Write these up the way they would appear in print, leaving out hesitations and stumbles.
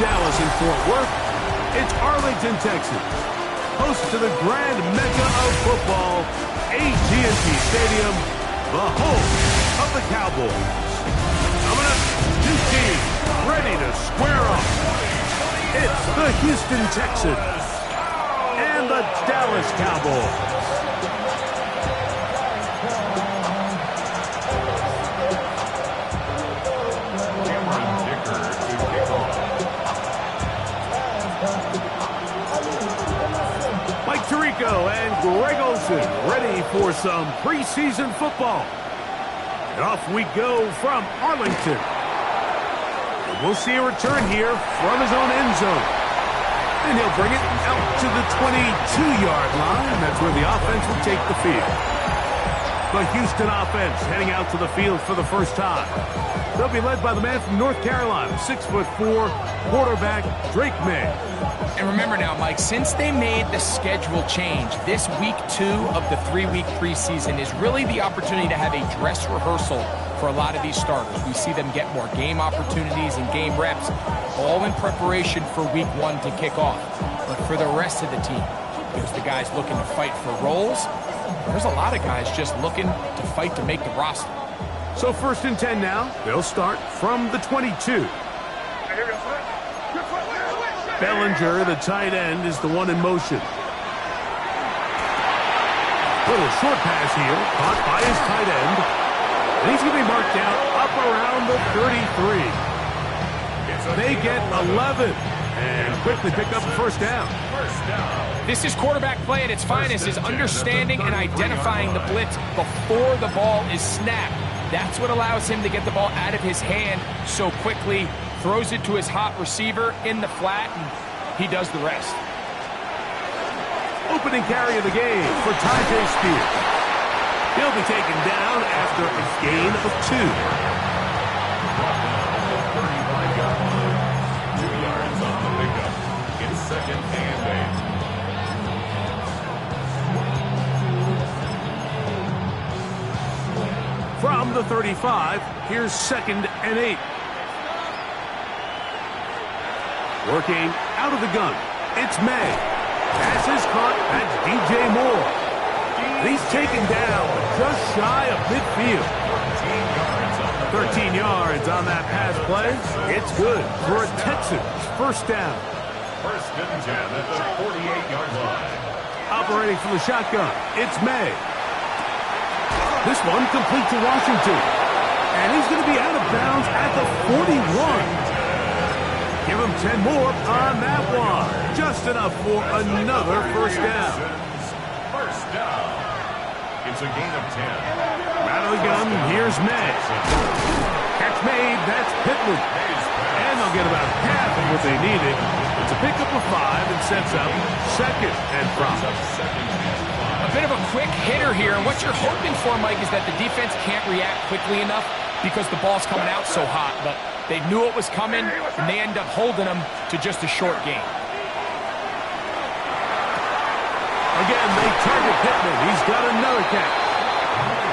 Dallas and Fort Worth, it's Arlington, Texas, host to the grand mecca of football, AT&T Stadium, the home of the Cowboys. Coming up, two teams ready to square off. It's the Houston Texans and the Dallas Cowboys. Tirico and Greg Olsen ready for some preseason football. And off we go from Arlington. And we'll see a return here from his own end zone. And he'll bring it out to the 22-yard line. That's where the offense will take the field. The Houston offense heading out to the field for the first time. They'll be led by the man from North Carolina, 6'4", quarterback Drake May. And remember now, Mike, since they made the schedule change, this week 2 of the 3-week preseason is really the opportunity to have a dress rehearsal for a lot of these starters. We see them get more game opportunities and game reps, all in preparation for week 1 to kick off. But for the rest of the team, there's the guys looking to fight for roles. There's a lot of guys just looking to fight to make the roster. So 1st and 10 now. They'll start from the 22. Bellinger, the tight end, is the one in motion. Little short pass here, caught by his tight end. And he's going to be marked down up around the 33. They get 11 and quickly pick up a first down. This is quarterback play at its finest, is understanding and identifying the blitz before the ball is snapped. That's what allows him to get the ball out of his hand so quickly, throws it to his hot receiver in the flat, and he does the rest. Opening carry of the game for Tyjae Spears. He'll be taken down after a gain of 2. 2 yards on the pickup. It's 2nd and 8. From the 35, here's 2nd and 8. Working out of the gun, it's May. Pass is caught, that's DJ Moore. And he's taken down just shy of midfield. 13 yards on that pass play. It's good for a Texans first down. 1st and 10 at the 48-yard line. Operating from the shotgun, it's May. This one complete to Washington. And he's going to be out of bounds at the 41. Give him 10 more on that one. Just enough for another first down. First down. It's a gain of 10. Out of the gun, here's May. Catch made, that's Pittman. And they'll get about half of what they needed. It's a pickup of 5 and sets up 2nd and 5. A bit of a quick hitter here, and what you're hoping for, Mike, is that the defense can't react quickly enough because the ball's coming out so hot, but they knew it was coming, and they end up holding them to just a short gain. Again, they target Pittman. He's got another catch.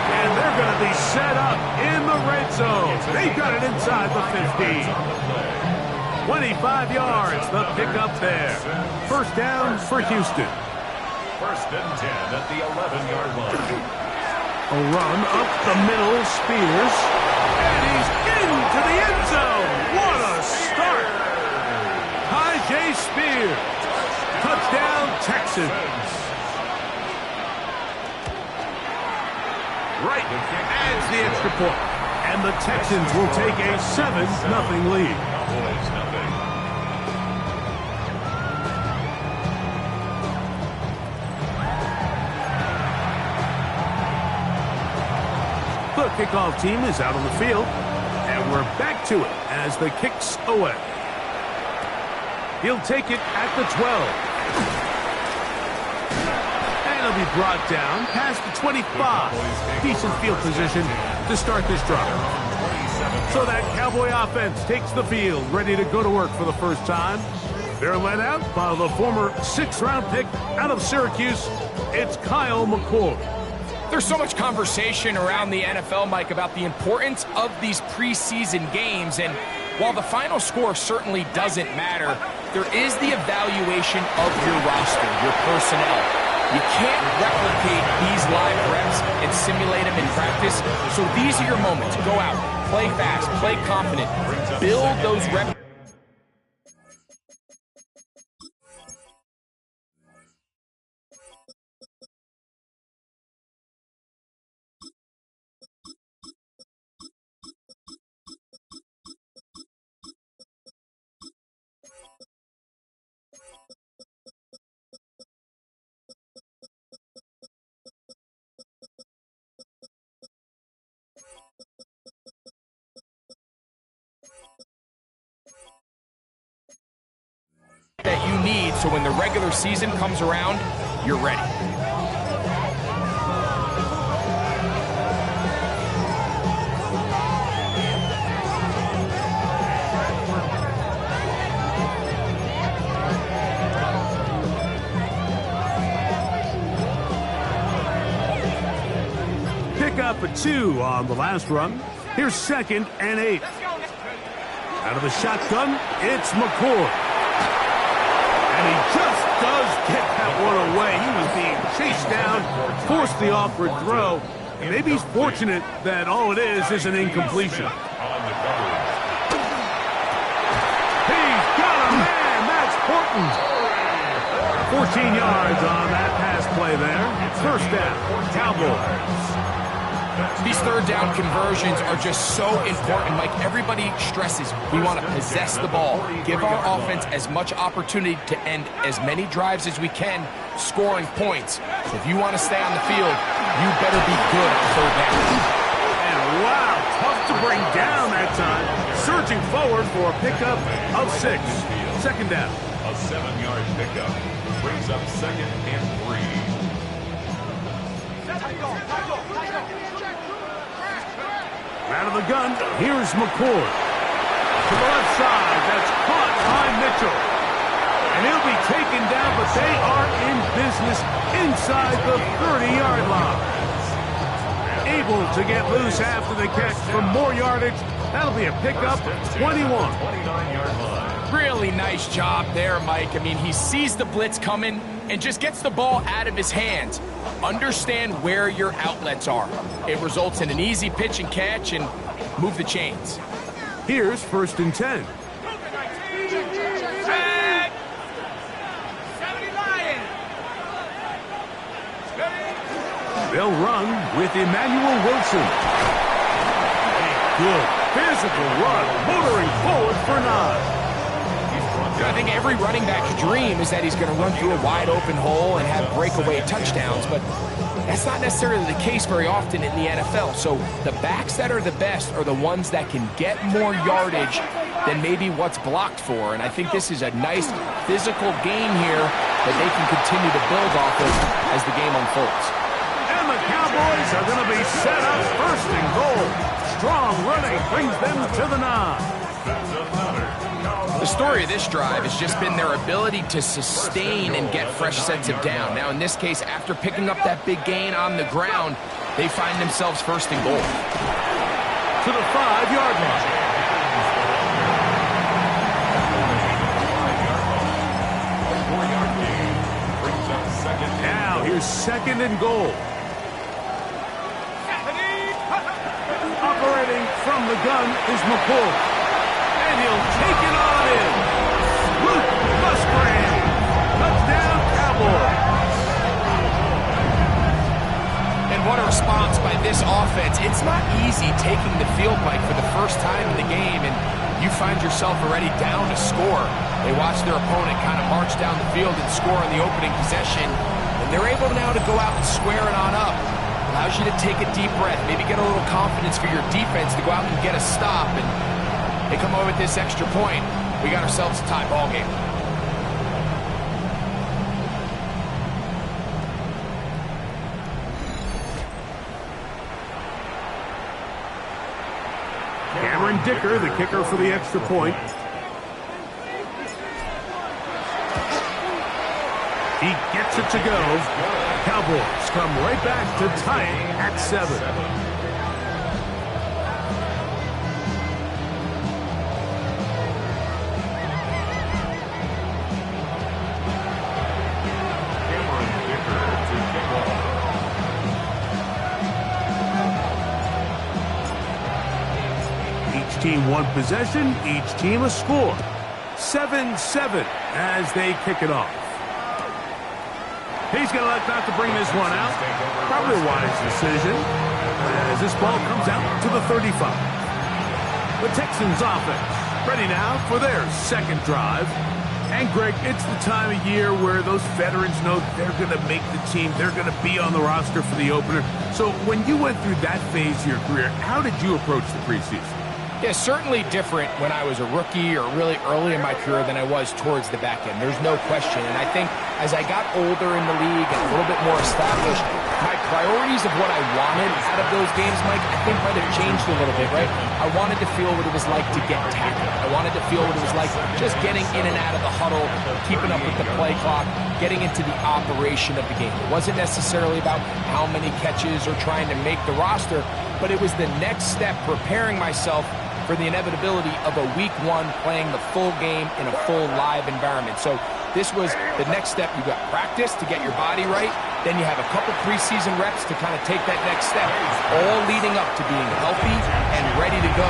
And they're going to be set up in the red zone. They've got it inside the 15. 25 yards, the pickup there. First down for Houston. 1st and 10 at the 11-yard line. A run up the middle, Spears. And he's into the end zone. What a start. Tyjae Spears. Touchdown, Texans. Right adds the extra point. And the Texans will take a 7-0 lead. Cowboys nothing. The kickoff team is out on the field, and we're back to it as the kick's away. He'll take it at the 12. And he'll be brought down past the 25. Decent field position to start this drive. So that Cowboy offense takes the field, ready to go to work for the first time. They're led out by the former 6th-round pick out of Syracuse. It's Kyle McCord. There's so much conversation around the NFL, Mike, about the importance of these preseason games, and While the final score certainly doesn't matter, there is the evaluation of your roster, your personnel. You can't replicate these live reps and simulate them in practice, so these are your moments. Go out, play fast, play confident, build those reps. That you need so when the regular season comes around, you're ready. Pick up a 2 on the last run. Here's 2nd and 8. Out of the shotgun, it's McCord. And he just does get that one away. He was being chased down, forced the awkward throw. And maybe he's fortunate that all it is an incompletion. He's got a man. That's Horton. 14 yards on that pass play there. First down, Cowboys. These third down conversions are just so important. Like everybody stresses, we want to possess the ball, give our offense as much opportunity to end as many drives as we can, scoring points. So if you want to stay on the field, you better be good at third down. And wow, tough to bring down that time. Surging forward for a pickup of 6. Second down. A 7-yard pickup brings up 2nd and 3. Out of the gun, here's McCord. To the left side, that's caught by Mitchell. And he'll be taken down, but they are in business inside the 30-yard line. Able to get loose after the catch for more yardage. That'll be a pickup of 21. 29-yard line. Really nice job there, Mike. I mean, he sees the blitz coming and just gets the ball out of his hands. Understand where your outlets are. It results in an easy pitch and catch and move the chains. Here's 1st and 10. They'll run with Emmanuel Wilson. A good physical run, motoring forward for 9. I think every running back's dream is that he's going to run through a wide-open hole and have breakaway touchdowns, but that's not necessarily the case very often in the NFL. So the backs that are the best are the ones that can get more yardage than maybe what's blocked for, and I think this is a nice physical game here that they can continue to build off of as the game unfolds. And the Cowboys are going to be set up 1st and goal. Strong running brings them to the 9. The story of this drive has just been their ability to sustain and get fresh sets of down. Now, in this case, after picking up that big gain on the ground, they find themselves 1st and goal. To the 5-yard line. Now, here's 2nd and goal. Operating from the gun is McCord. And he'll take it on in. Luke Musgrave. Touchdown, Cowboys. And what a response by this offense. It's not easy taking the field, Mike, for the first time in the game, and you find yourself already down to score. They watch their opponent kind of march down the field and score on the opening possession, and they're able now to go out and square it on up. Allows you to take a deep breath, maybe get a little confidence for your defense to go out and get a stop, and they come over with this extra point. We got ourselves a tie ball game. Cameron Dicker, the kicker for the extra point. He gets it to go. Cowboys come right back to tie it at 7. game one possession, each team a score. 7-7 as they kick it off. He's going to elect not to bring this one out. Probably a wise decision as this ball comes out to the 35. The Texans offense ready now for their second drive. And, Greg, it's the time of year where those veterans know they're going to make the team. They're going to be on the roster for the opener. So when you went through that phase of your career, how did you approach the preseason? Yeah, certainly different when I was a rookie or really early in my career than I was towards the back end. There's no question. And I think as I got older in the league and a little bit more established, my priorities of what I wanted out of those games, Mike, I think might have changed a little bit, right? I wanted to feel what it was like to get tackled. I wanted to feel what it was like just getting in and out of the huddle, keeping up with the play clock, getting into the operation of the game. It wasn't necessarily about how many catches or trying to make the roster, but it was the next step, preparing myself for the inevitability of a week one playing the full game in a full live environment. So this was the next step. You got practice to get your body right. Then you have a couple preseason reps to kind of take that next step, all leading up to being healthy and ready to go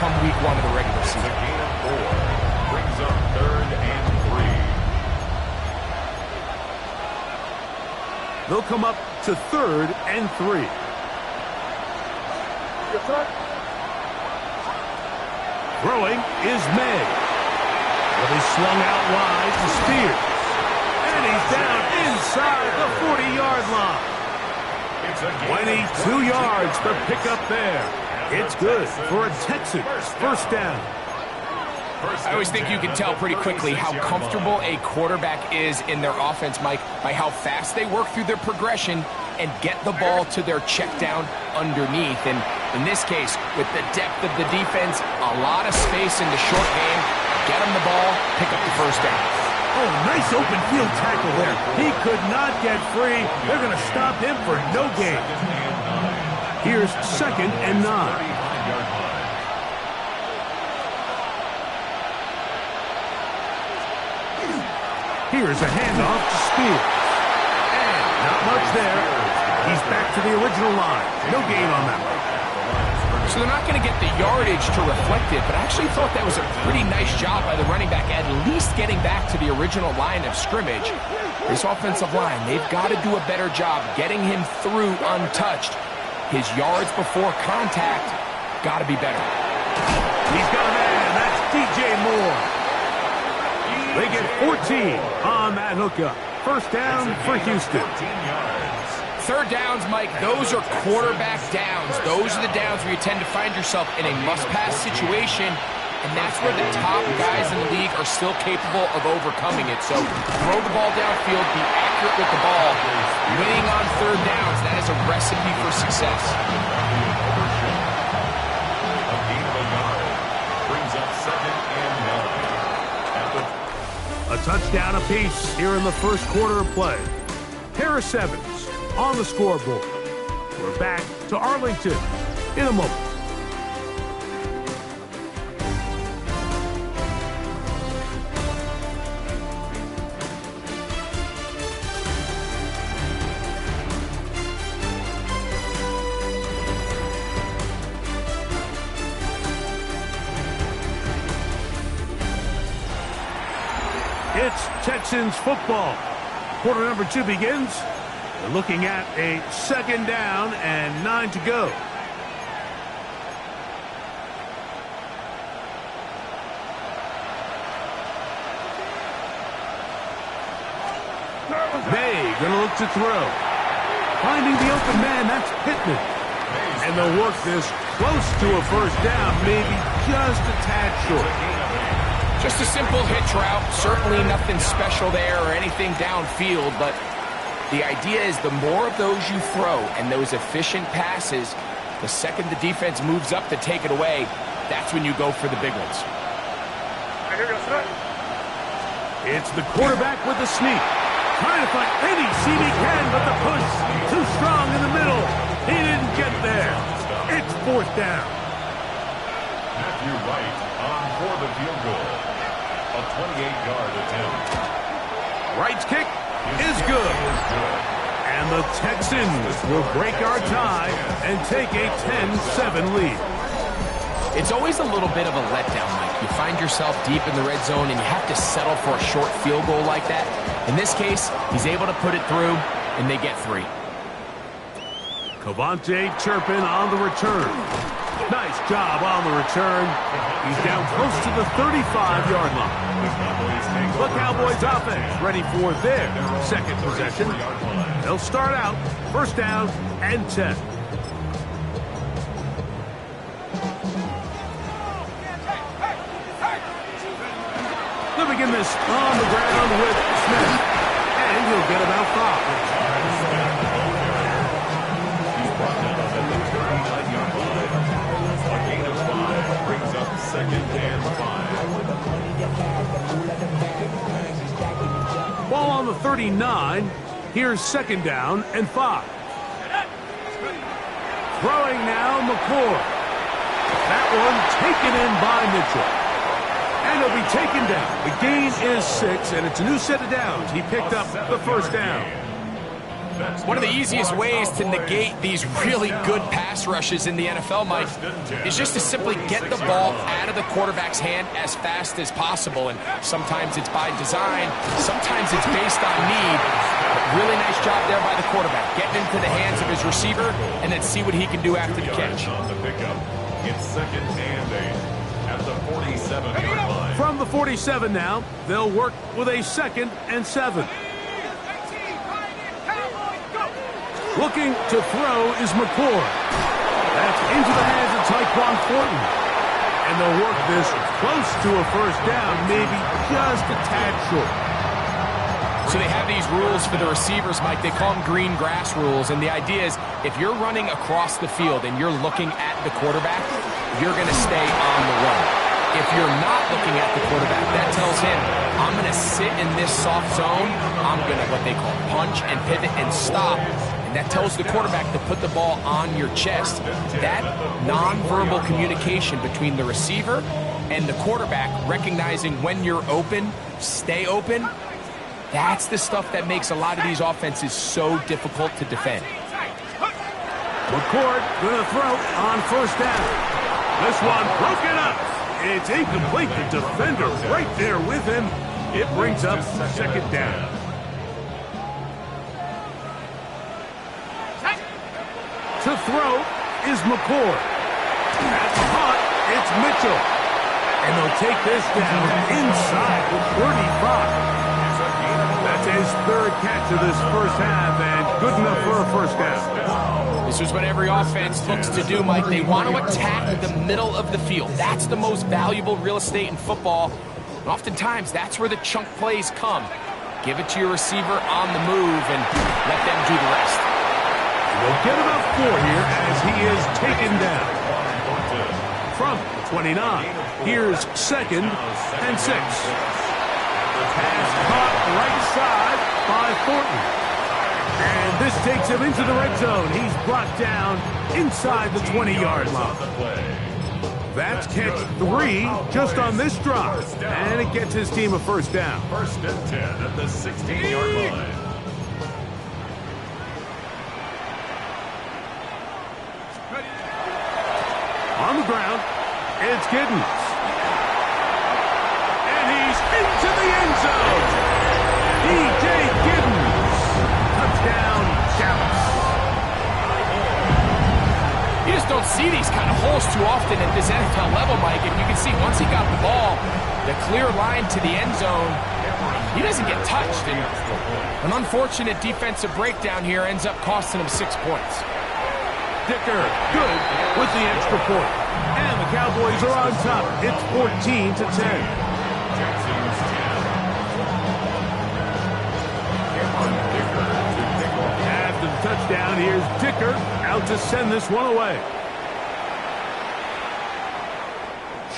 come week one of the regular season. The gain of 4 brings up 3rd and 3. They'll come up to 3rd and 3. Throwing is May. But he's swung out wide to Spears. And he's down inside the 40-yard line. 22 yards to pick up there. It's good for a Texans first down. I always think you can tell pretty quickly how comfortable a quarterback is in their offense, Mike, by how fast they work through their progression and get the ball to their check down underneath. And in this case, with the depth of the defense, a lot of space in the short game, get them the ball, pick up the first down. Oh, nice open field tackle there. He could not get free. They're going to stop him for no gain. Here's 2nd and 9. Here's a handoff to Spears. And not much there. He's back to the original line. No gain on that one. So they're not going to get the yardage to reflect it, but I actually thought that was a pretty nice job by the running back, at least getting back to the original line of scrimmage. This offensive line, they've got to do a better job getting him through untouched. His yards before contact got to be better. He's got a man. That's DJ Moore. They get 14 on that hookup. First down for Houston. 3rd downs, Mike, those are quarterback downs. Those are the downs where you tend to find yourself in a must-pass situation, and that's where the top guys in the league are still capable of overcoming it. So throw the ball downfield, be accurate with the ball. Winning on 3rd downs, that is a recipe for success. A gain of a yard brings up 2nd and 9. A touchdown apiece here in the first quarter of play. Harris Evans on the scoreboard. We're back to Arlington in a moment. It's Texans football. Quarter number 2 begins. We're looking at a 2nd down and 9 to go. May going to look to throw. Finding the open man, that's Pittman. And they'll work this close to a first down, maybe just a tad short. Just a simple hitch route. Certainly nothing special there or anything downfield, but the idea is the more of those you throw and those efficient passes, the second the defense moves up to take it away, that's when you go for the big ones. It's the quarterback with the sneak. Trying to find any seam he can, but the push too strong in the middle. He didn't get there. It's 4th down. Matthew Wright on for the field goal. A 28-yard attempt. Wright's kick is good. And the Texans will break our tie and take a 10-7 lead. It's always a little bit of a letdown, Mike. You find yourself deep in the red zone, and you have to settle for a short field goal like that. In this case, he's able to put it through, and they get 3. Cavante Turpin on the return. Nice job on the return. He's down close to the 35-yard line. The Cowboys offense ready for their second possession. They'll start out first down and 10. They'll begin this on the ground with Smith, and he'll get about 5. Second and 5. Ball on the 39. Here's second down and 5. Throwing now, McCord. That one taken in by Mitchell. And he'll be taken down. The gain is 6, and it's a new set of downs. He picked up the first down. One of the easiest ways to negate these really good pass rushes in the NFL, Mike, is just to simply get the ball out of the quarterback's hand as fast as possible. And sometimes it's by design, sometimes it's based on need. But really nice job there by the quarterback, getting into the hands of his receiver and then see what he can do after the catch. It's second and 8 at the 47-yard line. From the 47 now, they'll work with a second and 7. Looking to throw is McCord. That's into the hands of Tyquan Thornton. And they'll work this close to a first down, maybe just a tad short. So they have these rules for the receivers, Mike. They call them green grass rules. And the idea is if you're running across the field and you're looking at the quarterback, you're going to stay on the run. If you're not looking at the quarterback, that tells him, I'm going to sit in this soft zone. I'm going to, what they call, punch and pivot and stop. And that tells the quarterback to put the ball on your chest. That nonverbal communication between the receiver and the quarterback, recognizing when you're open, stay open, that's the stuff that makes a lot of these offenses so difficult to defend. McCord going to throw on first down. This one broken up. It's incomplete. The defender right there with him. It brings up second down. To throw is McCord. That's caught. It's Mitchell. And they'll take this down inside the 35. That's his third catch of this first half, and good enough for a first down. This is what every offense looks to do, Mike. They want to attack the middle of the field. That's the most valuable real estate in football. And oftentimes, that's where the chunk plays come. Give it to your receiver on the move and let them do the rest. We'll get about 4 here as he is taken down. From the 29, here's second and 6. Pass caught right side by Thornton. And this takes him into the red zone. He's brought down inside the 20-yard line. That's catch 3 just on this drive. And it gets his team a first down. First and 10 at the 16-yard line. On the ground, it's Giddens. And he's into the end zone. DJ Giddens. Touchdown, Dallas. You just don't see these kind of holes too often at this NFL level, Mike. And you can see once he got the ball, the clear line to the end zone, he doesn't get touched. And an unfortunate defensive breakdown here ends up costing him 6 points. Dicker, good with the extra point. And the Cowboys are on top. It's 14-10. After the touchdown, here's Dicker out to send this one away.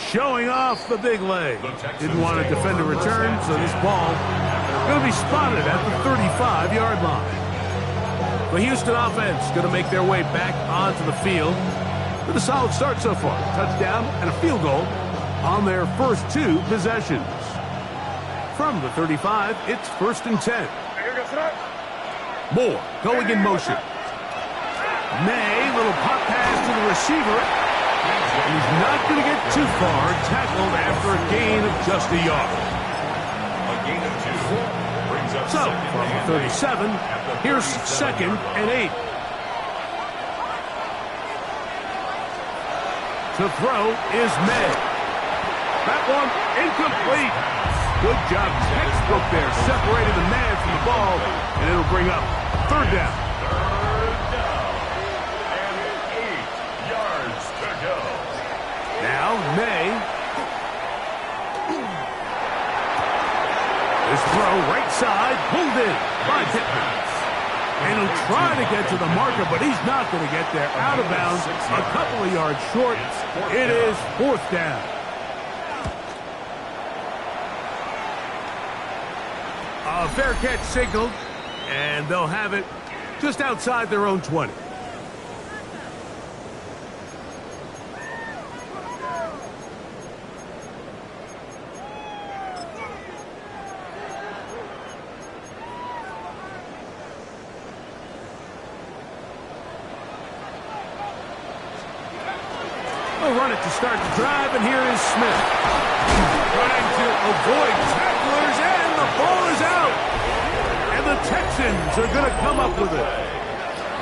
Showing off the big leg. Didn't want to defend a return, so this ball going to be spotted at the 35-yard line. The Houston offense going to make their way back onto the field with a solid start so far. Touchdown and a field goal on their first 2 possessions. From the 35, it's first and 10. Moore going in motion. May, little pop pass to the receiver. And he's not going to get too far, tackled after a gain of just a yard. A gain of 2 brings up So, second from and 37, 8 here's 37 second and 8. To throw is May. That one incomplete. Good job, textbook there. Separated the man from the ball, and it'll bring up third down. Third down. And 8 yards to go. Now, May. This throw right side, pulled in by Pittman. And he'll try to get to the marker, but he's not going to get there. Out of bounds, a couple of yards short. It is fourth down. A fair catch signaled, and they'll have it just outside their own 20. They'll run it to start the drive, and here is Smith. Trying to avoid tacklers, and the ball is out. And the Texans are going to come up with it.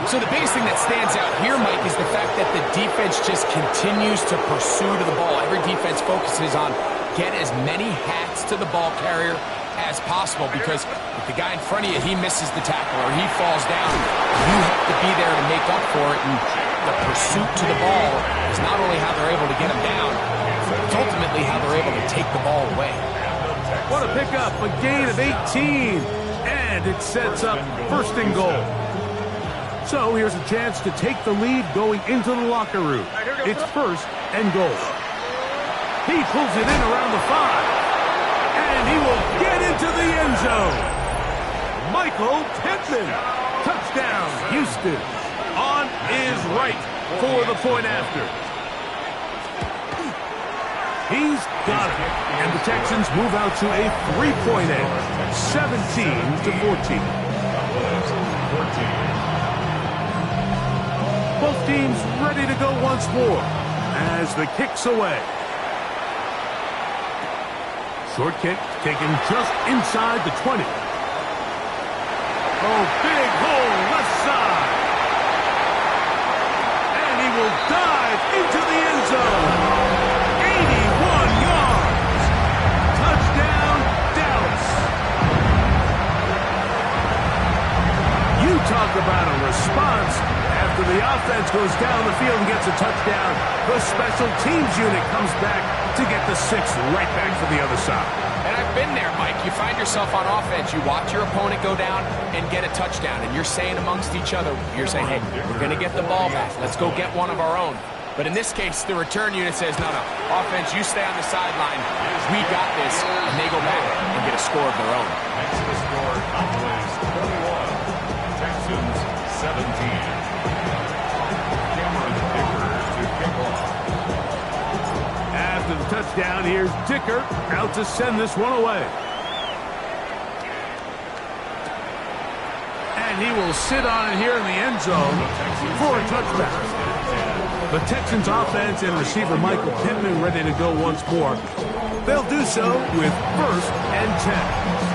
So the biggest thing that stands out here, Mike, is the fact that the defense just continues to pursue to the ball. Every defense focuses on get as many hats to the ball carrier as possible, because if the guy in front of you, he misses the tackle or he falls down, you have to be there to make up for it. And the pursuit to the ball is not only how they're able to get him down, it's ultimately how they're able to take the ball away. What a pickup, a gain of 18. And it sets up first and goal. So here's a chance to take the lead going into the locker room. It's first and goal. He pulls it in around the 5. And he will get into the end zone. Michael Pittman. Touchdown, Houston. On is right for the point after. He's got it. And the Texans move out to a 3-point edge. 17-14. Both teams ready to go once more as the kick's away. Short kick taken just inside the 20. Oh, big hole left side. And he will dive into the end zone. 81 yards. Touchdown, Dallas. You talk about a response. After the offense goes down the field and gets a touchdown, the special teams unit comes back to get the 6th right back to the other side. And I've been there, Mike. You find yourself on offense, you watch your opponent go down and get a touchdown, and you're saying amongst each other, you're saying, hey, we're going to get the ball back. Let's go get one of our own. But in this case, the return unit says, no, offense, you stay on the sideline. We got this, and they go back and get a score of their own. Next to the score, Cowboys 21, Texans 17. After the touchdown, here's Dicker out to send this one away. And he will sit on it here in the end zone for a touchback. The Texans offense and receiver Michael Pittman ready to go once more. They'll do so with first and 10.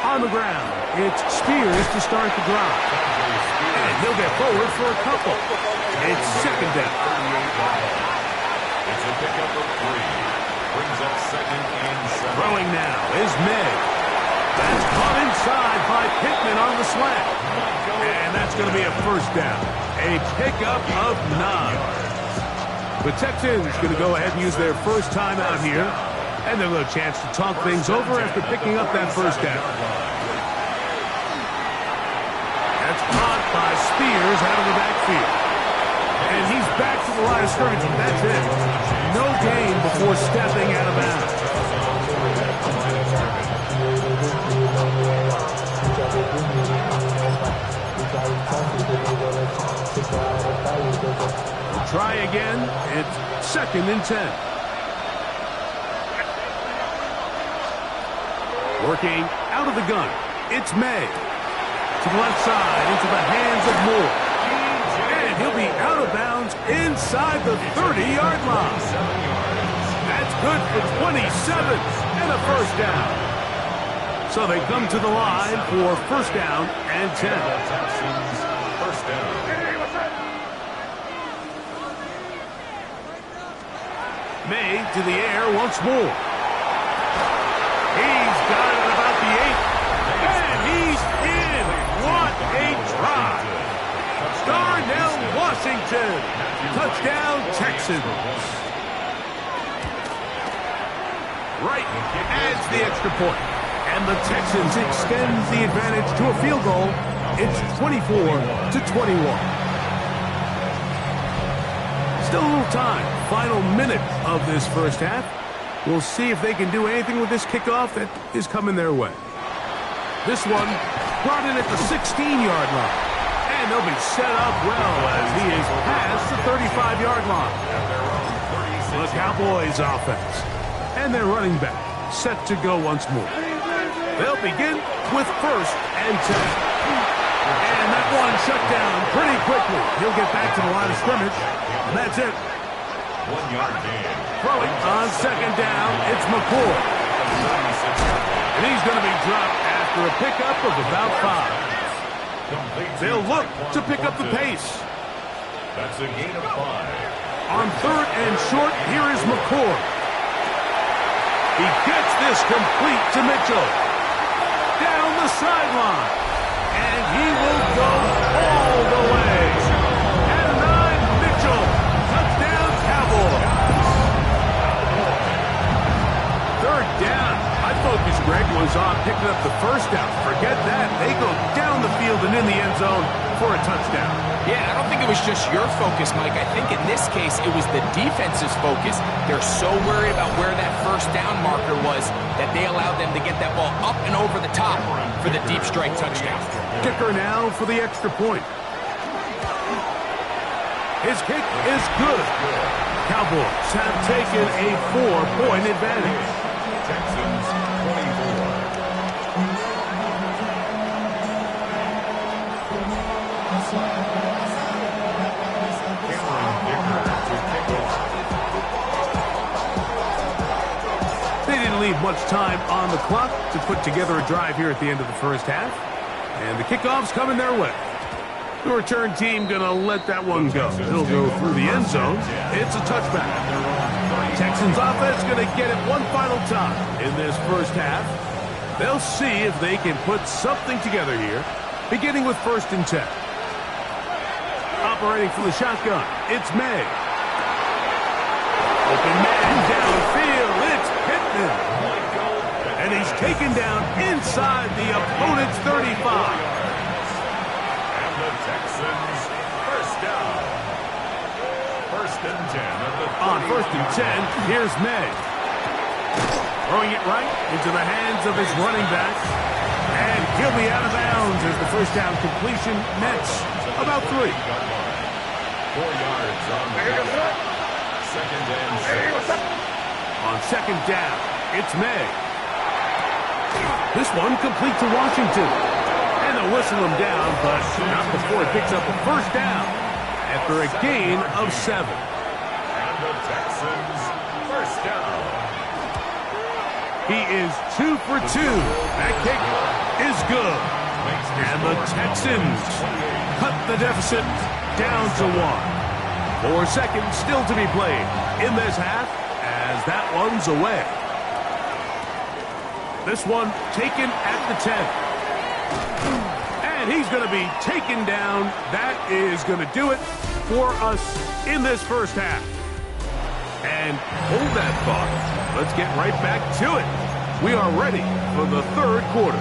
On the ground, it's Spears to start the drive. And he'll get forward for a couple. It's second down. It's a pickup of 3. Brings up second and 7. Throwing now is May. That's caught inside by Pittman on the slant. And that's going to be a first down. A pickup of 9. The Texans going to go ahead and use their first time out here. And they'll have a chance to talk things over after picking up that first down. That's caught by Spears out of the backfield. And he's back to the line of scrimmage, and that's it. No gain before stepping out of bounds. We'll try again. It's second and 10. Working out of the gun. It's May. To the left side, into the hands of Moore. And he'll be out of bounds inside the 30-yard line. That's good for 27 and a first down. So they come to the line for first down and 10. First down. May to the air once more. He's got it about the 8. And he's in. What a drive. Darnell Washington. Touchdown, Texans. Right adds the extra point. And the Texans extend the advantage to a field goal. It's 24-21. Still a little time. Final minute of this first half. We'll see if they can do anything with this kickoff that is coming their way. This one brought in at the 16-yard line. And they'll be set up well as he is past the 35-yard line. The Cowboys offense. And their running back set to go once more. They'll begin with first and 10. And that one shut down pretty quickly. He'll get back to the line of scrimmage. And that's it. 1 yard gain. Throwing on second down, it's McCoy. And he's going to be dropped after a pickup of about 5. They'll look to pick up the pace. That's a gain of 5. On third and short, here is McCoy. He gets this complete to Mitchell. Down the sideline. And he will go all the way. And 9, Mitchell. Touchdown, Cowboys. Third down. My focus, Greg, was on picking up the first down. Forget that. They go down the field and in the end zone for a touchdown. Yeah, I don't think it was just your focus, Mike. I think in this case, it was the defense's focus. They're so worried about where that first down marker was that they allowed them to get that ball up and over the top for the deep strike touchdown. Kicker now for the extra point. His kick is good. Cowboys have taken a 4-point advantage. Texans 24. They didn't leave much time on the clock to put together a drive here at the end of the first half. And the kickoff's coming their way. The return team going to let that one go. It'll go through the end zone. It's a touchback. Texans offense going to get it one final time in this first half. They'll see if they can put something together here, beginning with first and 10. Operating from the shotgun, it's May. Open man downfield, it's Pittman. And he's taken down inside the opponent's 35. And the Texans first down. First and 10 at the 30. On first and 10, here's May. Throwing it right into the hands of his running back. And he'll be out of bounds as the first down completion nets about 3. 4 yards on the play. Second and 6. On second down, it's May. This one complete to Washington. And they'll whistle him down, but not before he picks up a first down after a gain of 7. And the Texans first down. He is 2 for 2. That kick is good. And the Texans cut the deficit down to 1. 4 seconds still to be played in this half as that one's away. This one taken at the 10. And he's going to be taken down. That is going to do it for us in this first half. And hold that thought. Let's get right back to it. We are ready for the third quarter.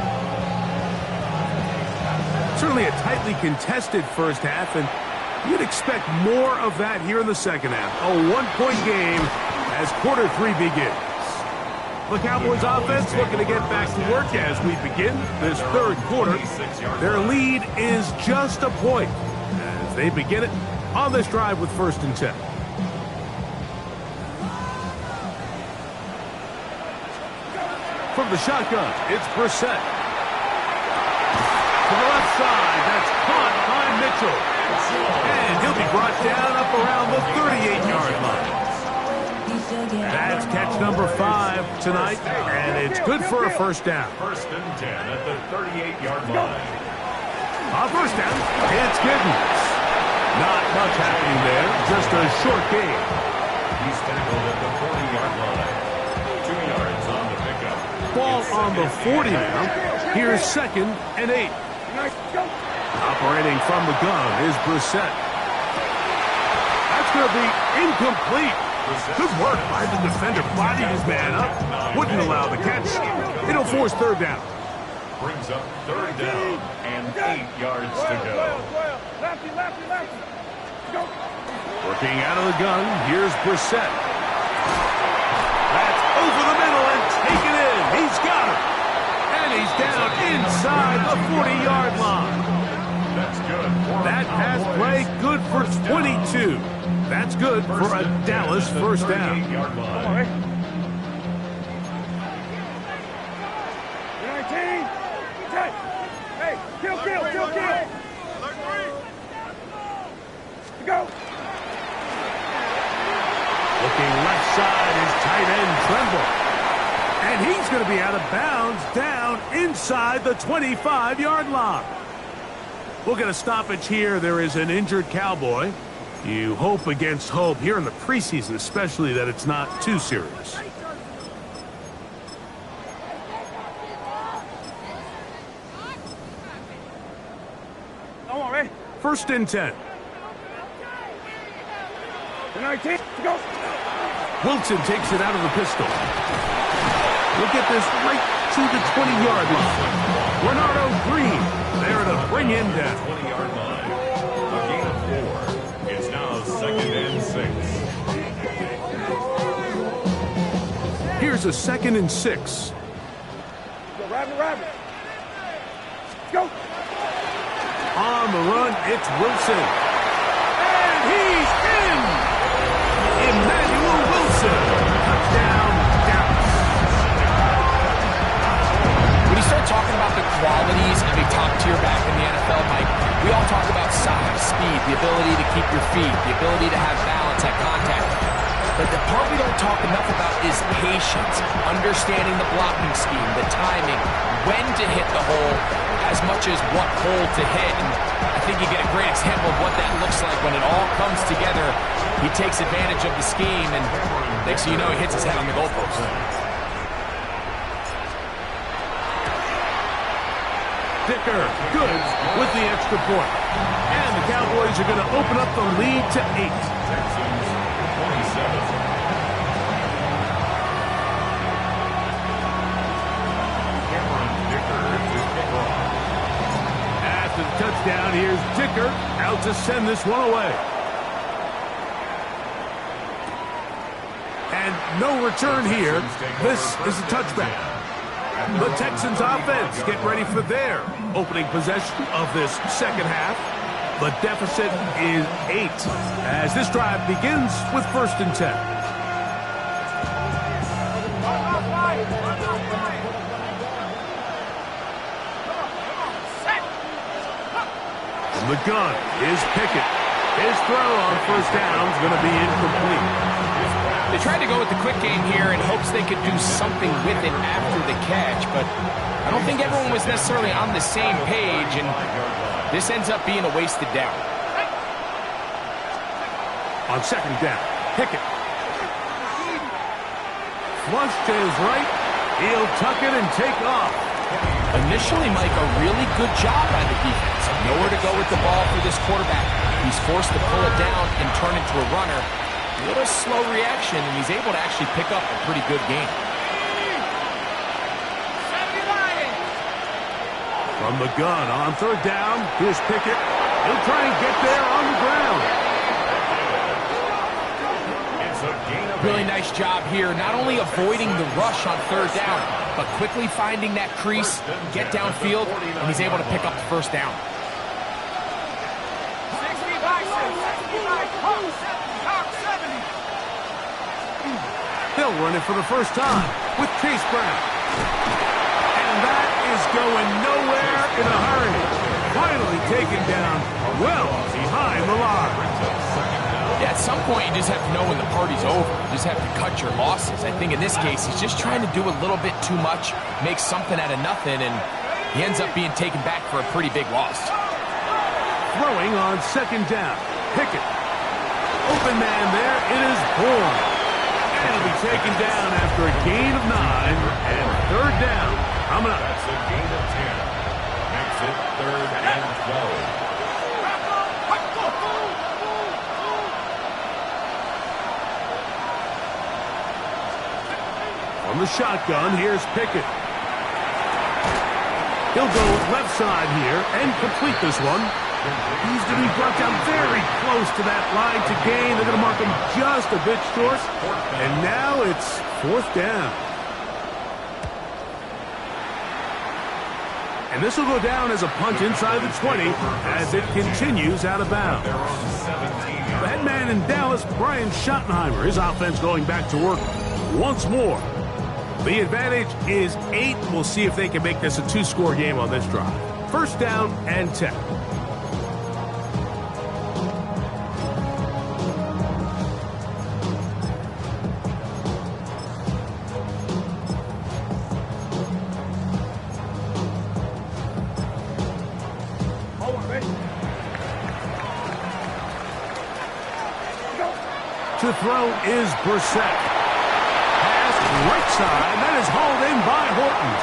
Certainly a tightly contested first half, and you'd expect more of that here in the second half. A 1-point game as quarter 3 begins. The Cowboys offense looking to get back to work as we begin this third quarter. Their lead is just a point as they begin it on this drive with first and 10. from the shotgun. It's Brissett. To the left side. That's caught by Mitchell. And he'll be brought down up around the 38-yard line. That's catch number 5 tonight, and it's good for a first down. First and 10 at the 38-yard line. On first down, it's Giddens. Not much happening there, just a short gain. He's tackled at the 40-yard line. 2 yards on the pickup. Ball on the 40 now. Here's second and 8. Operating from the gun is Brissett. That's going to be incomplete. Good work by the defender. Bodied his man up. Wouldn't allow the catch. It'll force third down. Brings up third down and 8 yards to go. Working out of the gun, here's Brissett. That's over the middle and taken in. He's got it. And he's down inside the 40-yard line. That's good. That pass play good for 22. That's good for a Dallas first down. Hey, kill. Go. Looking left side is tight end Tremble. And he's going to be out of bounds down inside the 25-yard line. We'll get a stoppage here. There is an injured Cowboy. You hope against hope here in the preseason, especially that it's not too serious. Come on, Ray. First and 10. 19, go. Wilson takes it out of the pistol. Look at this right to the 20-yard line. Renardo Green there to bring him down. 20-yard line. A gain of 4. It's now second and 6. Here's a second and 6. Go, rabbit. Go. On the run, it's Wilson. And he's in! Emmanuel Wilson. Touchdown, Dallas. When you start talking about the qualities of a top-tier back in the NFL, Mike, we all talk about size, speed, the ability to keep your feet, the ability to have balance at contact. But the part we don't talk enough about is patience, understanding the blocking scheme, the timing, when to hit the hole, as much as what hole to hit. And I think you get a great example of what that looks like when it all comes together. He takes advantage of the scheme, and next thing you know, he hits his head on the goalpost. Dicker, good with the extra point. And the Cowboys are going to open up the lead to 8. Texans 27. After the touchdown, here's Dicker out to send this one away. And no return here. This is a touchback. The Texans offense get ready for their opening possession of this second half. The deficit is 8 as this drive begins with first and 10. From the gun is Pickett. His throw on first down is going to be incomplete. They tried to go with the quick game here in hopes they could do something with it after the catch, but I don't think everyone was necessarily on the same page, and this ends up being a wasted down. On second down, Pickett. Flush to his right. He'll tuck it and take off. Initially, Mike, a really good job by the defense. Nowhere to go with the ball for this quarterback. He's forced to pull it down and turn into a runner. A little slow reaction, and he's able to actually pick up a pretty good game. From the gun on third down, here's Pickett. He'll try and get there on the ground. Really nice job here, not only avoiding the rush on third down, but quickly finding that crease, get downfield, and he's able to pick up the first down. They'll run it for the first time with Chase Brown. going nowhere in a hurry. Finally taken down well behind the line. Yeah, at some point, you just have to know when the party's over. You just have to cut your losses. I think in this case, he's just trying to do a little bit too much, make something out of nothing, and he ends up being taken back for a pretty big loss. Throwing on second down. Pickett. Open man there. It is Bourne. And it'll be taken down after a gain of 9 and third down. Coming up. That's a gain of 10. Makes it 3rd and 12. From the shotgun, here's Pickett. He'll go left side here and complete this one. He's going to be brought down very close to that line to gain. They're going to mark him just a bit short. And now it's 4th down. And this will go down as a punt inside the 20 as it continues out of bounds. The head man in Dallas, Brian Schottenheimer, his offense going back to work once more. The advantage is 8. We'll see if they can make this a 2-score game on this drive. 1st down and 10. To throw is Brissett. Right side, that is hauled in by Horton.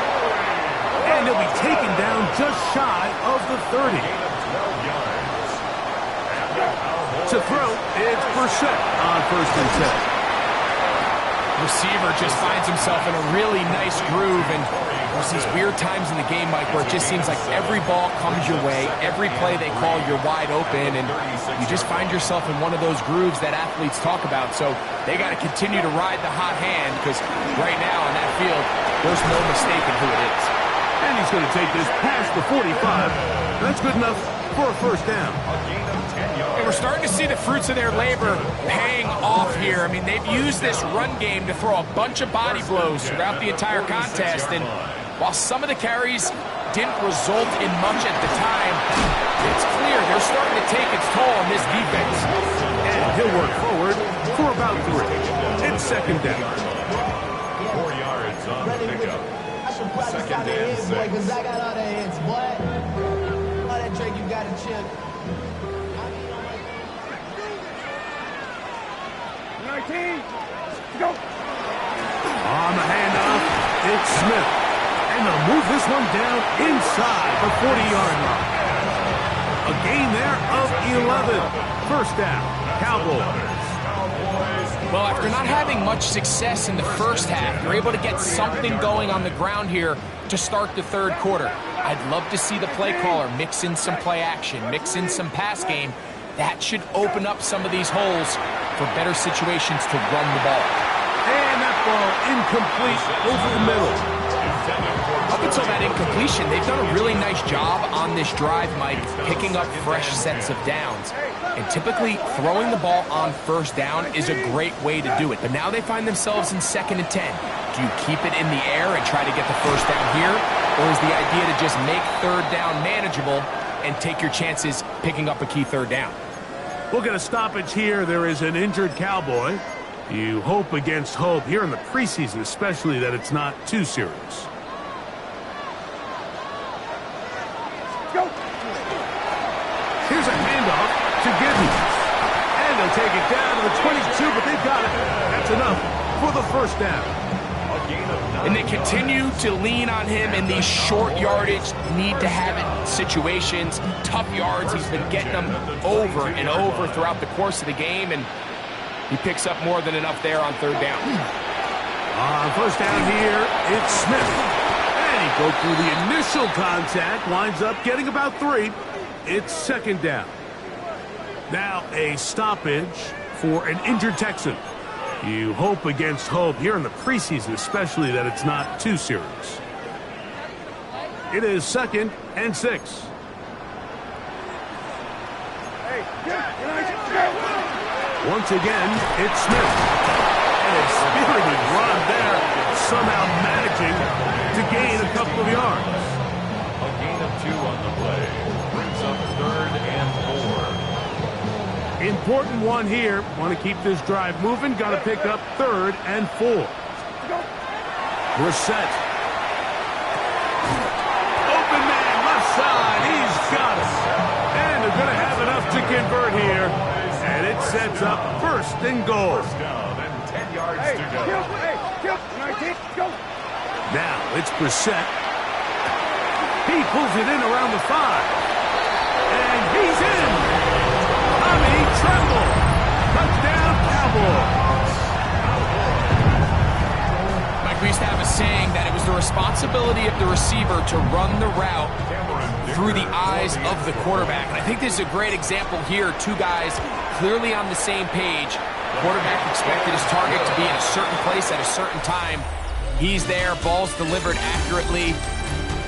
And he'll be taken down just shy of the 30. To throw, it's Brissett on 1st and 10. Receiver just finds himself in a really nice groove, and there's these weird times in the game, Mike, where it just seems like every ball comes your way, every play they call, you're wide open, and you just find yourself in one of those grooves that athletes talk about. So they got to continue to ride the hot hand, because right now on that field, there's no mistaking who it is. And he's going to take this past the 45. That's good enough for a 1st down. And we're starting to see the fruits of their labor paying off here. I mean, they've used this run game to throw a bunch of body blows throughout the entire contest, and while some of the carries didn't result in much at the time, it's clear they're starting to take its toll on this defense. And he'll work forward for about 3. It's 2nd down. 4 yards on the pickup. I should practice 2nd and 6. boy, because I got all the hits, boy. All that Drake, you got to chill. 19. Go. On the handoff, it's Smith. And they'll move this one down inside the 40-yard line. A gain there of 11. 1st down, Cowboys. Well, after not having much success in the first half, they're able to get something going on the ground here to start the 3rd quarter. I'd love to see the play caller mix in some play action, mix in some pass game. That should open up some of these holes for better situations to run the ball. And that ball incomplete over the middle. Up until that incompletion, they've done a really nice job on this drive, Mike, picking up fresh sets of downs. And typically, throwing the ball on 1st down is a great way to do it. But now they find themselves in 2nd and 10. Do you keep it in the air and try to get the 1st down here? Or is the idea to just make 3rd down manageable and take your chances picking up a key 3rd down? We'll get a stoppage here. There is an injured Cowboy. You hope against hope here in the preseason, especially that it's not too serious. Go. Here's a handoff to Gibney. And they'll take it down to the 22, but they've got it. That's enough for the 1st down. And they continue to lean on him in these short yardage, need-to-have-it situations, tough yards. He's been getting them over and over throughout the course of the game, and he picks up more than enough there on 3rd down. On 1st down here, it's Smith. And he broke through the initial contact, winds up getting about 3. It's 2nd down. Now a stoppage for an injured Texan. You hope against hope here in the preseason, especially that it's not too serious. It is 2nd and 6. Hey, go. Once again, it's Smith. And a spirited run there, somehow managing to gain a couple of yards. on the play. Brings up 3rd and 4. Important one here. Want to keep this drive moving. Got to pick up 3rd and 4. We're set. Open man, left side. He's got it. And they're going to have enough to convert here. And it sets up 1st and goal. First down and 10 yards to go. Kill, 19, go. Now it's Brissett. He pulls it in around the 5. And he's in. Tommy Tremble. Touchdown, Cowboys. Mike, we used to have a saying that it was the responsibility of the receiver to run the route through the eyes of the quarterback. And I think this is a great example here. 2 guys clearly on the same page. Quarterback expected his target to be in a certain place at a certain time. He's there, ball's delivered accurately.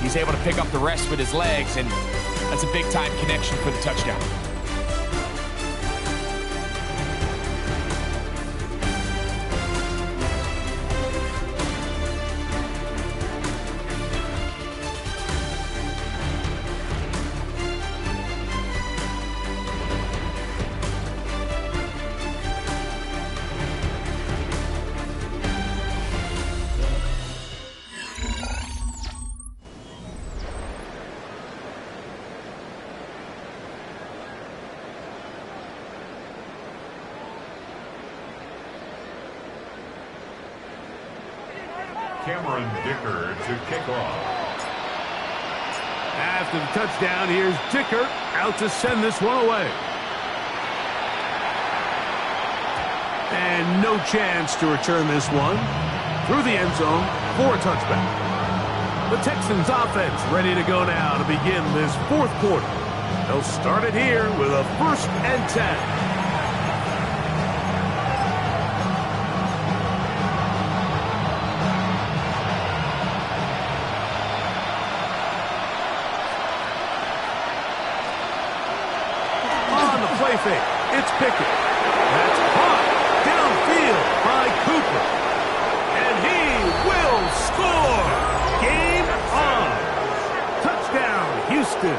He's able to pick up the rest with his legs, and that's a big-time connection for the touchdown. Cameron Dicker to kick off. After the touchdown, here's Dicker out to send this one away. And no chance to return this one through the end zone for a touchback. The Texans offense ready to go now to begin this 4th quarter. They'll start it here with a 1st and 10. Fake. It's Pickett. That's caught downfield by Cooper. And he will score. Game on. Touchdown, Houston.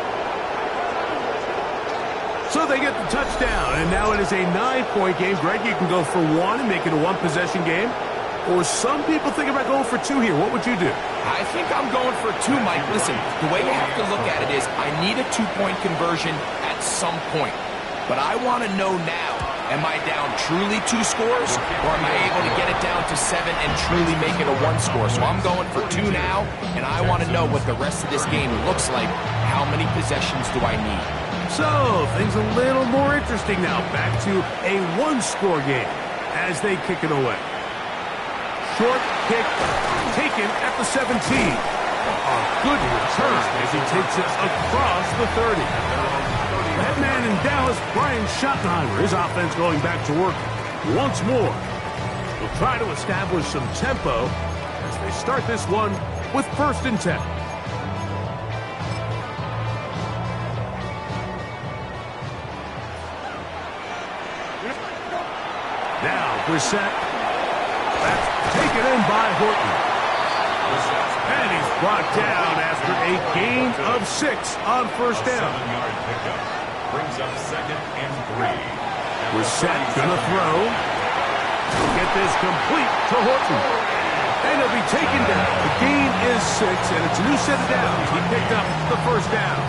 So they get the touchdown, and now it is a 9-point game. Greg, you can go for 1 and make it a 1-possession game. Or some people think about going for 2 here. What would you do? I think I'm going for 2, Mike. Listen, the way you have to look at it is I need a 2-point conversion at some point. But I want to know now, am I down truly 2 scores, or am I able to get it down to 7 and truly make it a 1 score? So I'm going for 2 now, and I want to know what the rest of this game looks like. How many possessions do I need? So, things a little more interesting now. Back to a 1-score game as they kick it away. Short kick taken at the 17. A good return as he takes it across the 30. That man in Dallas, Brian Schottenheimer, his offense going back to work once more. Will try to establish some tempo as they start this one with 1st and 10. Now, Brissett. That's taken in by Horton. And he's brought down after a gain of 6 on 1st down. 7-yard pickup. Brings up 2nd and 3. Brissett gonna throw. Get this complete to Horton. And he'll be taken down. The gain is 6, and it's a new set of downs. He picked up the 1st down.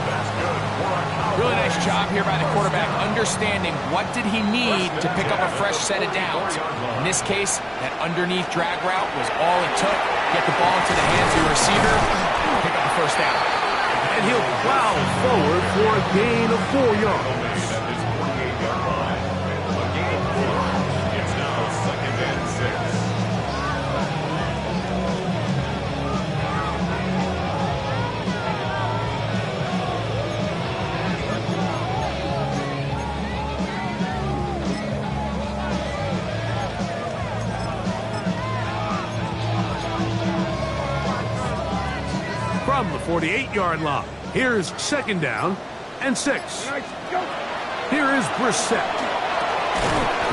Really nice job here by the quarterback, understanding what did he need to pick up a fresh set of downs. In this case, that underneath drag route was all it took. Get the ball into the hands of your receiver, pick up the 1st down. And he'll plow forward for a gain of 4 yards. It's now 2nd and 6. From the 48-yard line, here's 2nd down and 6. Here is Brissett.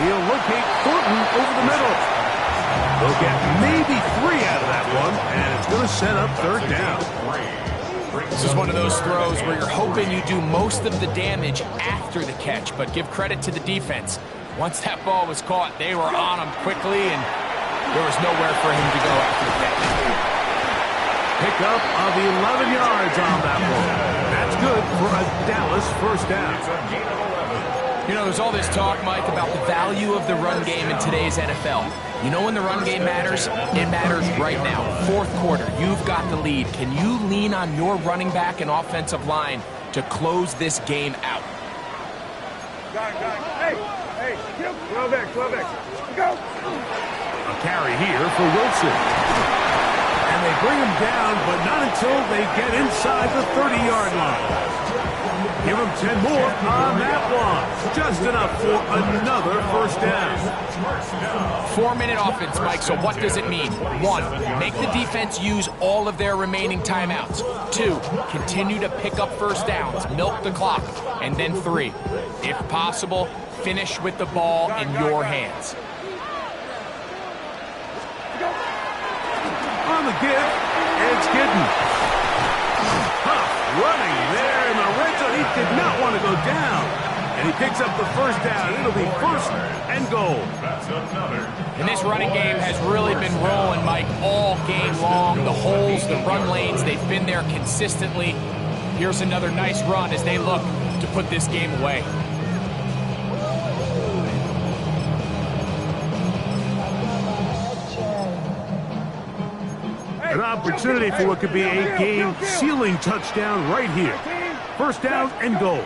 He'll locate Thornton over the middle. They'll get maybe 3 out of that one, and it's going to set up 3rd down. This is one of those throws where you're hoping you do most of the damage after the catch, but give credit to the defense. Once that ball was caught, they were on him quickly, and there was nowhere for him to go after the catch. Pickup of 11 yards on that one. That's good for a Dallas first down. It's a gain of 11. You know, there's all this talk, Mike, about the value of the run game in today's NFL. You know when the run game matters? It matters right now. Fourth quarter, you've got the lead. Can you lean on your running back and offensive line to close this game out? Got it. Hey, 12X. Go. A carry here for Wilson. And they bring him down, but not until they get inside the 30-yard line. Give him 10 more on that one. Just enough for another first down. 4-minute offense, Mike, so what does it mean? 1, make the defense use all of their remaining timeouts. 2, continue to pick up first downs, milk the clock. And then 3, if possible, finish with the ball in your hands. On the give, it's Gidden. Running there in the red zone. He did not want to go down. And he picks up the first down. It'll be first and goal. That's another. And this running game has really been rolling, Mike, all game long. The holes, the run lanes, they've been there consistently. Here's another nice run as they look to put this game away. An opportunity for what could be a game-sealing touchdown right here. First down and goal.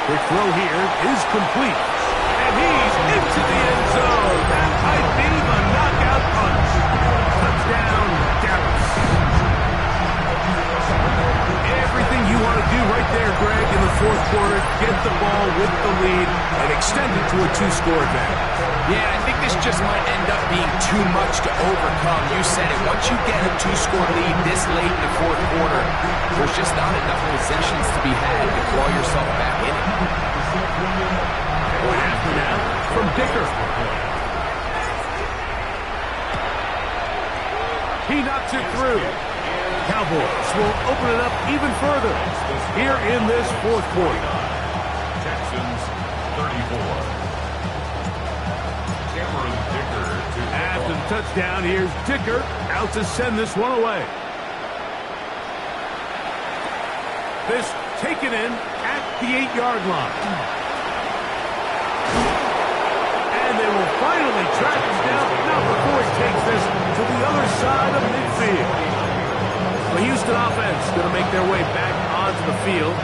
Quick throw here is complete. And he's into the end zone. That might be the knockout punch. Touchdown, Dallas. Everything you want to do right there, Greg, in the fourth quarter. Get the ball with the lead and extend it to a 2-score advantage. Yeah, I think this just might end up being too much to overcome. You said it. Once you get a 2-score lead this late in the fourth quarter, there's just not enough possessions to be had to claw yourself back in it. Point after now from Dicker. He knocks it through. Cowboys will open it up even further here in this fourth quarter. Texans 34. After the touchdown, here's Dicker out to send this one away. This taken in at the 8-yard line. And they will finally track him down, not before he takes this to the other side of midfield. The Houston offense going to make their way back onto the field.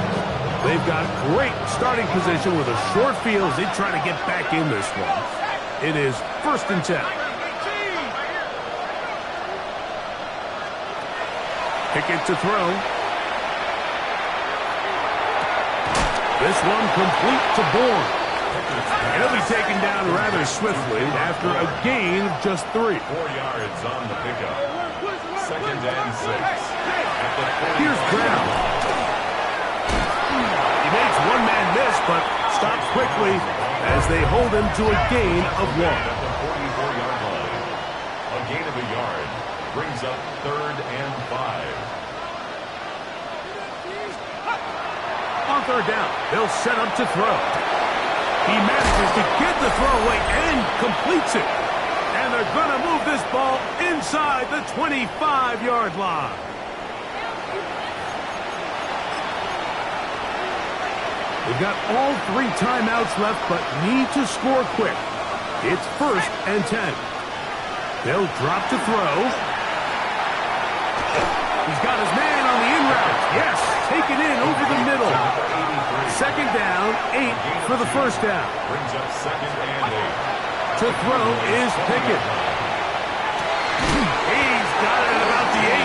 They've got great starting position with a short field as they try to get back in this one. It is 1st and 10. Pickett to throw. This one complete to Bourne. He'll be taken down rather swiftly after a gain of just 3. 4 yards on the pickup. 2nd and 6. Here's Brown. He makes one-man miss, but stops quickly as they hold him to a gain of 1. At the 44-yard line. A gain of a yard brings up 3rd and 5. On 3rd down, they'll set up to throw. He manages to get the throw away and completes it. And they're going to move this ball inside the 25-yard line. They've got all 3 timeouts left, but need to score quick. It's 1st and 10. They'll drop to throw. He's got his man on the in route. Yes, taken in over the middle. 2nd down, 8 for the first down. Brings up 2nd and 8. To throw is Pickett. He's got it at about the 8.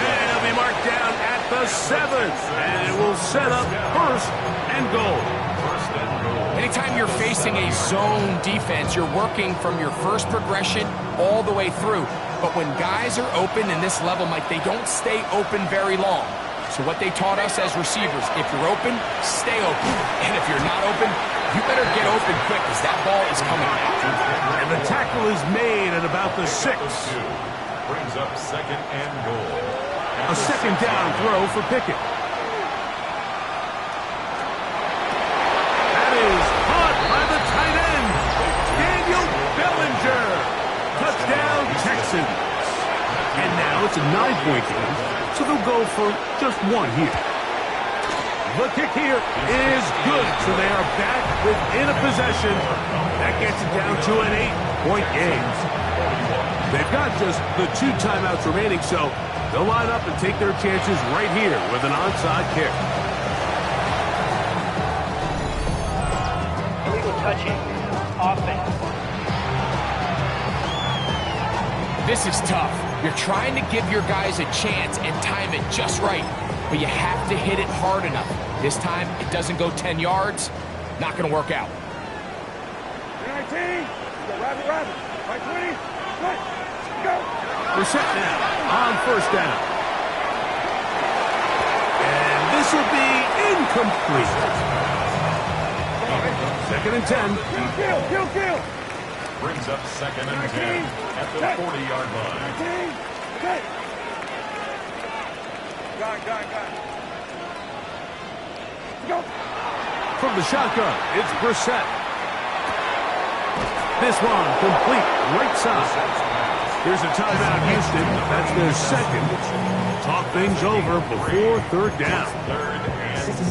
And he'll be marked down at the 7th. And it will set up 1st and goal. Anytime you're facing a zone defense, you're working from your first progression all the way through. But when guys are open in this level, Mike, they don't stay open very long. So what they taught us as receivers, if you're open, stay open. And if you're not open, you better get open quick because that ball is coming back. And the tackle is made at about the 6. brings up second and goal. A second down throw for Pickett. That is caught by the tight end, Daniel Bellinger. Touchdown, Texans. And now it's a 9-point game, so they'll go for just one here. The kick here is good, so they are back within a possession. That gets it down to an 8-point game. They've got just the 2 timeouts remaining, so they'll line up and take their chances right here with an onside kick. Illegal touching. Offense. This is tough. You're trying to give your guys a chance and time it just right, but you have to hit it hard enough. This time, it doesn't go 10 yards. Not going to work out. 19. Rabbit. Right 20. Good. Go. We're set now on first down. And this will be incomplete. Second and 10. Kill. Brings up second and 10 at the 40-yard line. 19. Good. Got it. Go. From the shotgun, it's Brissett. This one complete, right side. Here's a timeout, Houston. That's their second. Talk things over before third down.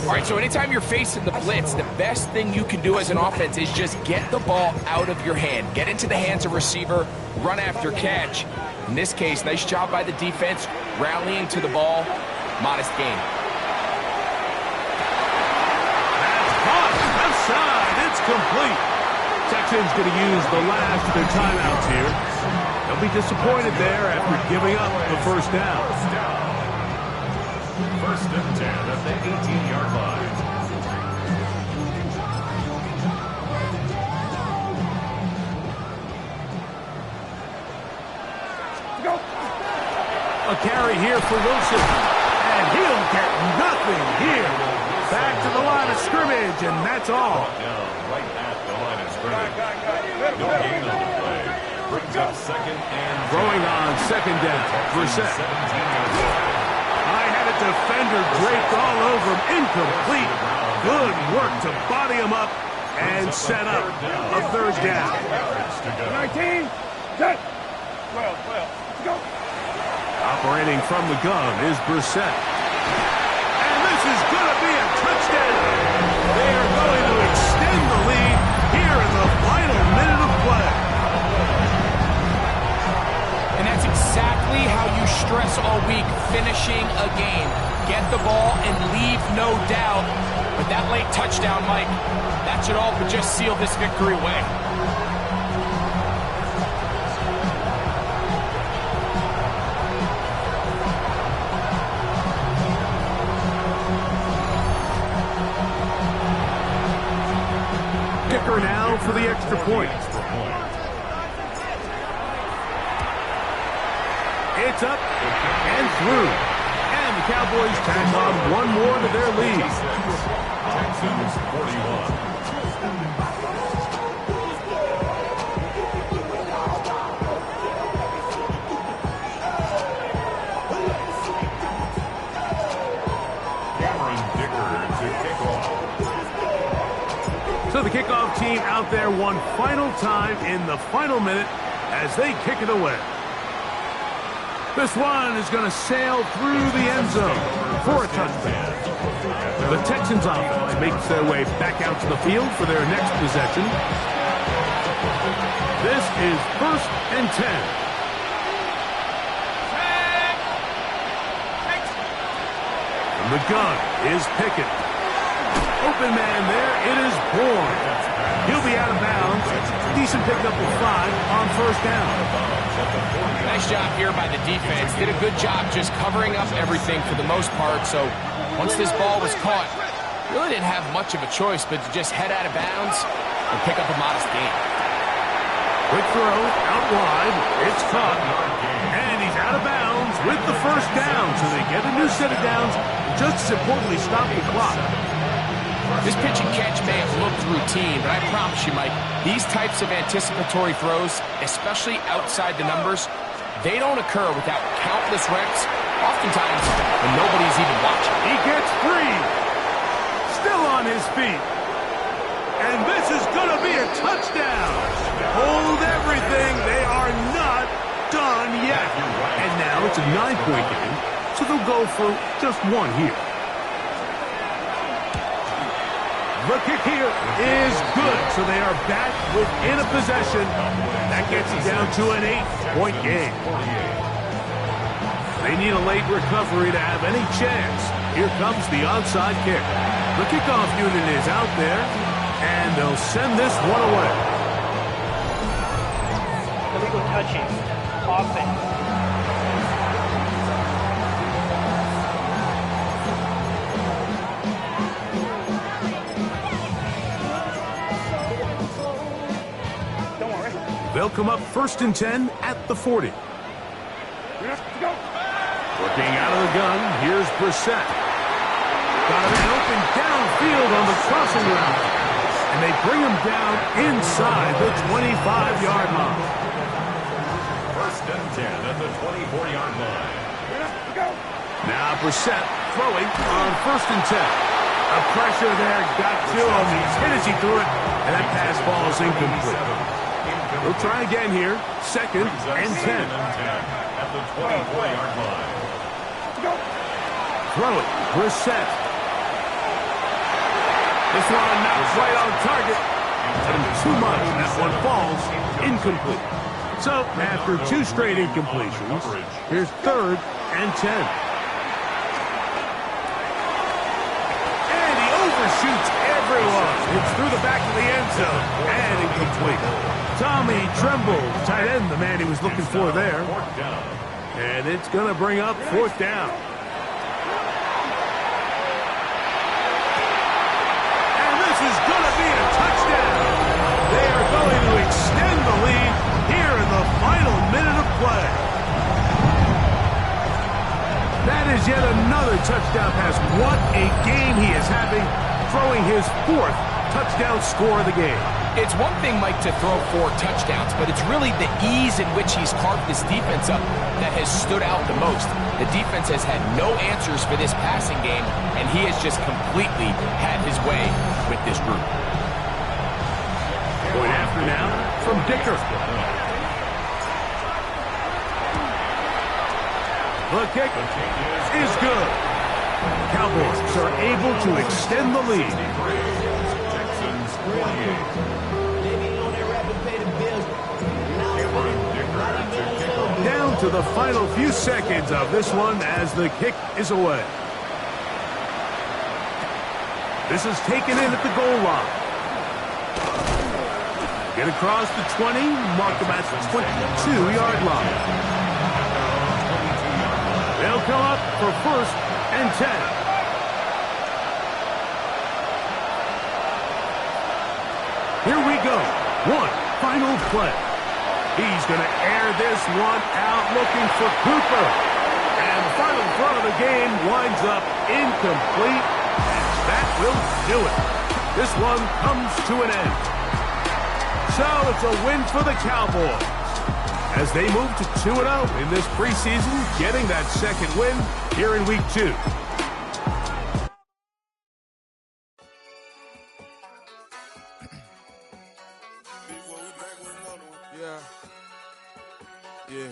All right, so anytime you're facing the blitz, the best thing you can do as an offense is just get the ball out of your hand. Get into the hands of receiver, run after catch. In this case, nice job by the defense, rallying to the ball. Modest gain. That's caught. Left side. It's complete. Texans going to use the last of their timeouts here. They'll be disappointed there after giving up the first down. First and 10 at the 18-yard line. Go. A carry here for Wilson. And he'll get nothing here. Back to the line of scrimmage, and that's all. Down right at the line of scrimmage. No gain on the play. Brings up second and Throwing on second down. Brissett. 17-yard line. I had a defender draped all over him. Incomplete. Good work to body him up and set up a third down. 19. Set. 12. Go. Operating from the gun is Brissett. And this is going to be a touchdown. They are going to extend the lead here in the final minute of play. And that's exactly how you stress all week, finishing a game. Get the ball and leave no doubt. But that late touchdown, Mike, that should all but just seal this victory away. Kicker now for the extra point. It's up and through. And the Cowboys tack on one more to their lead. Texans 41. So the kickoff team out there one final time in the final minute as they kick it away. This one is going to sail through the end zone for a touchdown. The Texans offense makes their way back out to the field for their next possession. This is first and 10. From the gun is Pickett. Open man there, it is Bourne. He'll be out of bounds. Decent pickup of 5 on first down. Nice job here by the defense. Did a good job just covering up everything for the most part. So once this ball was caught, really didn't have much of a choice but to just head out of bounds and pick up a modest gain. Quick throw out wide. It's caught. And he's out of bounds with the first down. So they get a new set of downs. Just as importantly, stop the clock. This pitch and catch may have looked routine, but I promise you, Mike, these types of anticipatory throws, especially outside the numbers, They don't occur without countless reps, oftentimes when nobody's even watching. He gets free. Still on his feet. And this is going to be a touchdown. Hold everything. They are not done yet. And now it's a 9-point game, so they'll go for just one here. The kick here is good, so they are back within a possession. That gets it down to an 8-point game. They need a late recovery to have any chance. Here comes the onside kick. The kickoff unit is out there, and they'll send this one away. Illegal touching. Offense. They'll come up 1st and 10 at the 40. Working out of the gun, here's Brissett. Got him open downfield on the crossing route. And they bring him down inside the 25-yard line. 1st and 10 at the 24-yard line. Now Brissett throwing on 1st and 10. A pressure there got to him. He's hit as he threw it, and that pass ball is incomplete. We'll try again here. 2nd and 10. At the 24-yard line. Throw it. Brissett. This one not right on target. But too much. That one falls incomplete. So after 2 straight incompletions, here's 3rd and 10. And he overshoots everyone. It's through the back of the end zone. And incomplete. Tommy Tremble, tight end, the man he was looking for there. And it's going to bring up 4th down. And this is going to be a touchdown. They are going to extend the lead here in the final minute of play. That is yet another touchdown pass. What a game he is having, throwing his 4th touchdown score of the game. It's one thing, Mike, to throw 4 touchdowns, but it's really the ease in which he's carved this defense up that has stood out the most. The defense has had no answers for this passing game, and he has just completely had his way with this group. Going after now from Dicker. The kick is good. Cowboys are able to extend the lead. Texans 28. Down to the final few seconds of this one as the kick is away. This is taken in at the goal line. Get across the 20, mark them at the 22-yard line. They'll come up for 1st and 10. Here we go. One final play. He's going to air this one out looking for Cooper. And the final throw of the game winds up incomplete. And that will do it. This one comes to an end. So it's a win for the Cowboys as they move to 2-0 in this preseason, getting that 2nd win here in Week 2. Yeah.